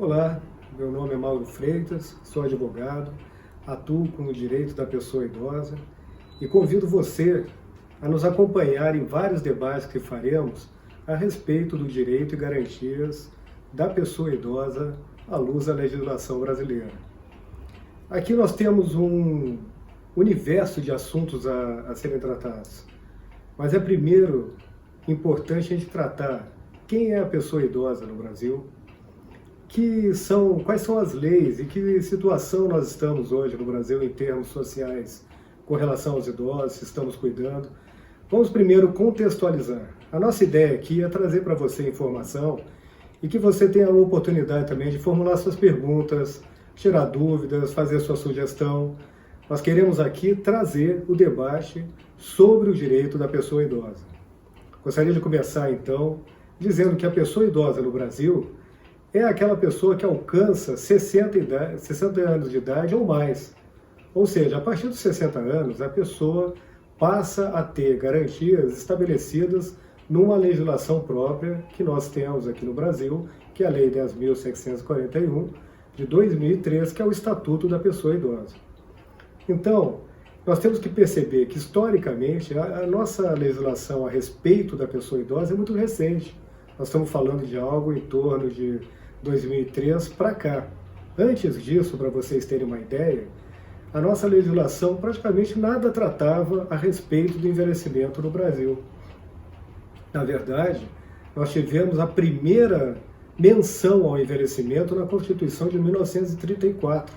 Olá, meu nome é Mauro Freitas, sou advogado, atuo com o direito da pessoa idosa e convido você a nos acompanhar em vários debates que faremos a respeito do direito e garantias da pessoa idosa à luz da legislação brasileira. Aqui nós temos um universo de assuntos a serem tratados, mas é primeiro importante a gente tratar quem é a pessoa idosa no Brasil, quais são as leis e que situação nós estamos hoje no Brasil em termos sociais com relação aos idosos, se estamos cuidando. Vamos primeiro contextualizar. A nossa ideia aqui é trazer para você informação e que você tenha a oportunidade também de formular suas perguntas, tirar dúvidas, fazer sua sugestão. Nós queremos aqui trazer o debate sobre o direito da pessoa idosa. Gostaria de começar então dizendo que a pessoa idosa no Brasil é aquela pessoa que alcança 60 anos de idade ou mais. Ou seja, a partir dos 60 anos, a pessoa passa a ter garantias estabelecidas numa legislação própria que nós temos aqui no Brasil, que é a Lei 10.741, de 2003, que é o Estatuto da Pessoa Idosa. Então, nós temos que perceber que, historicamente, a nossa legislação a respeito da pessoa idosa é muito recente. Nós estamos falando de algo em torno de 2003 para cá. Antes disso, para vocês terem uma ideia, a nossa legislação praticamente nada tratava a respeito do envelhecimento no Brasil. Na verdade, nós tivemos a primeira menção ao envelhecimento na Constituição de 1934.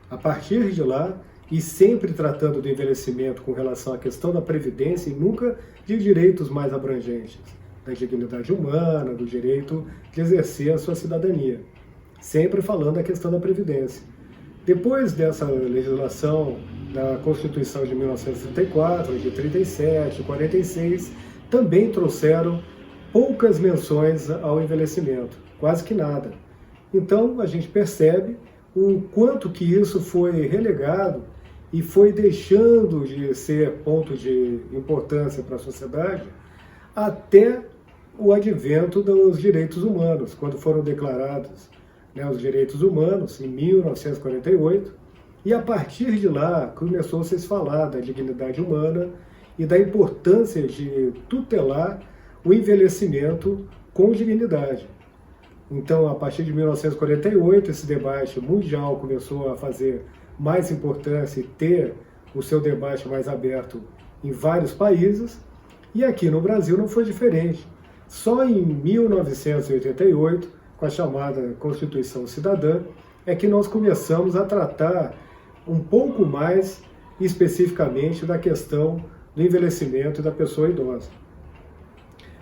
A partir de lá, e sempre tratando do envelhecimento com relação à questão da previdência e nunca de direitos mais abrangentes, da dignidade humana, do direito de exercer a sua cidadania. Sempre falando da questão da previdência. Depois dessa legislação da Constituição de 1934, de 37, 46, também trouxeram poucas menções ao envelhecimento, quase que nada. Então a gente percebe o quanto que isso foi relegado e foi deixando de ser ponto de importância para a sociedade até o advento dos direitos humanos, quando foram declarados os direitos humanos, em 1948, e a partir de lá começou a se falar da dignidade humana e da importância de tutelar o envelhecimento com dignidade. Então, a partir de 1948, esse debate mundial começou a fazer mais importância e ter o seu debate mais aberto em vários países, e aqui no Brasil não foi diferente. Só em 1988, com a chamada Constituição Cidadã, é que nós começamos a tratar um pouco mais especificamente da questão do envelhecimento da pessoa idosa.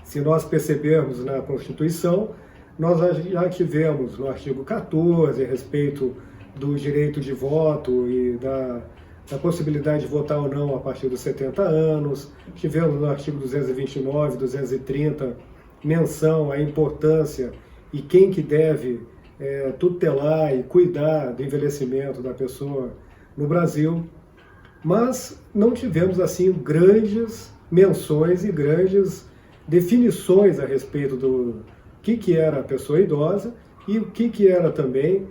Se nós percebermos na Constituição, nós já tivemos no artigo 14 a respeito do direito de voto e da possibilidade de votar ou não a partir dos 70 anos, tivemos no artigo 229, 230, menção à importância e quem que deve tutelar e cuidar do envelhecimento da pessoa no Brasil, mas não tivemos assim grandes menções e grandes definições a respeito do que era a pessoa idosa e o que era também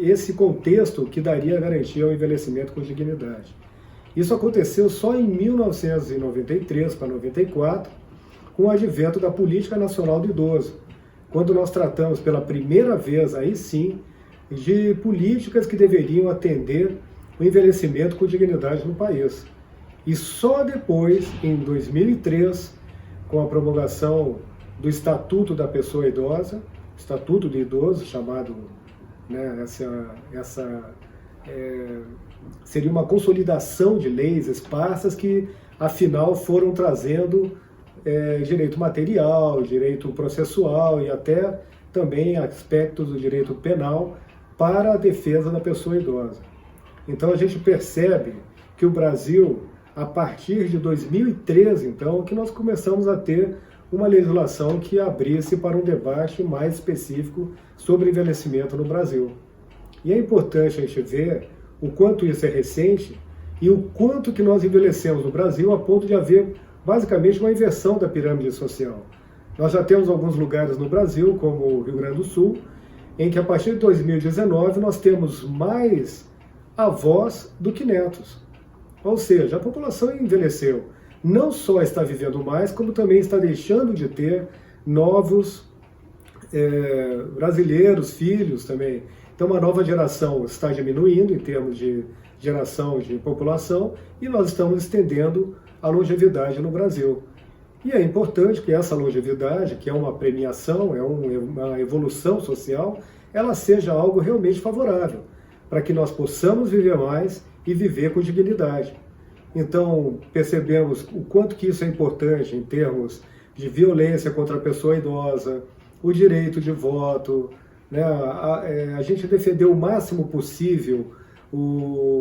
esse contexto que daria garantia ao envelhecimento com dignidade. Isso aconteceu só em 1993 para 94, com o advento da Política Nacional do Idoso, quando nós tratamos pela primeira vez, aí sim, de políticas que deveriam atender o envelhecimento com dignidade no país. E só depois, em 2003, com a promulgação do Estatuto da Pessoa Idosa, Estatuto do Idoso, chamado, seria uma consolidação de leis esparsas que, afinal, foram trazendo direito material, direito processual e até também aspectos do direito penal para a defesa da pessoa idosa. Então a gente percebe que o Brasil, a partir de 2013, então, que nós começamos a ter uma legislação que abrisse para um debate mais específico sobre envelhecimento no Brasil. E é importante a gente ver o quanto isso é recente e o quanto que nós envelhecemos no Brasil a ponto de haver basicamente uma inversão da pirâmide social. Nós já temos alguns lugares no Brasil, como o Rio Grande do Sul, em que a partir de 2019 nós temos mais avós do que netos. Ou seja, a população envelheceu. Não só está vivendo mais, como também está deixando de ter novos brasileiros, filhos também. Então, uma nova geração está diminuindo em termos de geração de população e nós estamos estendendo a longevidade no Brasil. E é importante que essa longevidade, que é uma premiação, é uma evolução social, ela seja algo realmente favorável, para que nós possamos viver mais e viver com dignidade. Então, percebemos o quanto que isso é importante em termos de violência contra a pessoa idosa, o direito de voto, né? A gente defendeu o máximo possível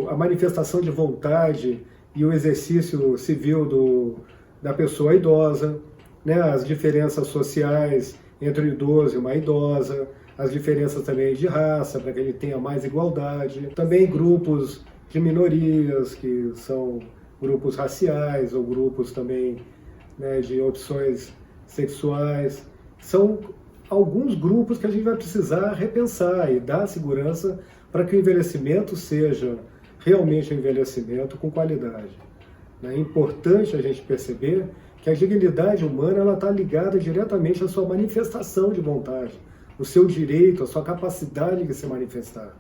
a manifestação de vontade e o exercício civil da pessoa idosa, né? As diferenças sociais entre o idoso e uma idosa, as diferenças também de raça, para que ele tenha mais igualdade. Também grupos de minorias, que são grupos raciais ou grupos também, né, de opções sexuais. São alguns grupos que a gente vai precisar repensar e dar segurança para que o envelhecimento seja realmente um envelhecimento com qualidade. É importante a gente perceber que a dignidade humana está ligada diretamente à sua manifestação de vontade, o seu direito, a sua capacidade de se manifestar.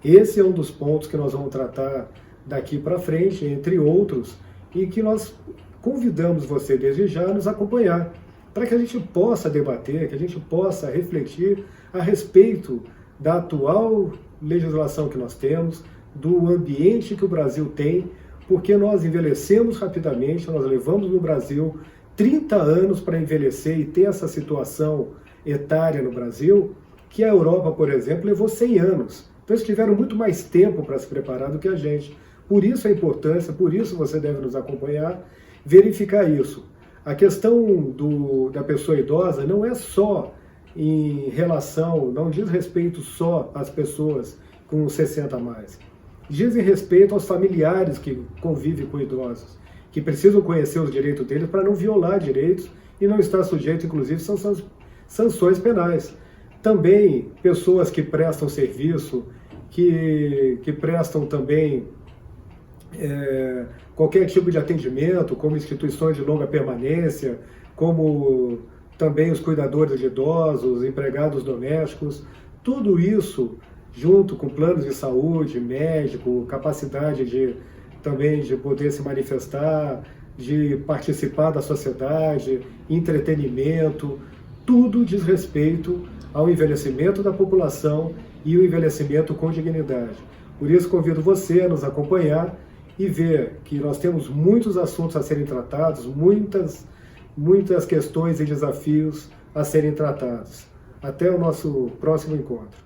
Esse é um dos pontos que nós vamos tratar daqui para frente, entre outros, e que nós convidamos você desde já a nos acompanhar, para que a gente possa debater, que a gente possa refletir a respeito da atual legislação que nós temos, do ambiente que o Brasil tem, porque nós envelhecemos rapidamente, nós levamos no Brasil 30 anos para envelhecer e ter essa situação etária no Brasil, que a Europa, por exemplo, levou 100 anos. Então eles tiveram muito mais tempo para se preparar do que a gente. Por isso a importância, por isso você deve nos acompanhar, verificar isso. A questão da pessoa idosa não é só em relação, não diz respeito só às pessoas com 60 a mais. Dizem respeito aos familiares que convivem com idosos, que precisam conhecer os direitos deles para não violar direitos e não estar sujeito, inclusive, são sanções penais. Também pessoas que prestam serviço, que prestam também qualquer tipo de atendimento, como instituições de longa permanência, como também os cuidadores de idosos, empregados domésticos, tudo isso junto com planos de saúde, médico, capacidade também de poder se manifestar, de participar da sociedade, entretenimento, tudo diz respeito ao envelhecimento da população e o envelhecimento com dignidade. Por isso convido você a nos acompanhar e ver que nós temos muitos assuntos a serem tratados, muitas questões e desafios a serem tratados. Até o nosso próximo encontro.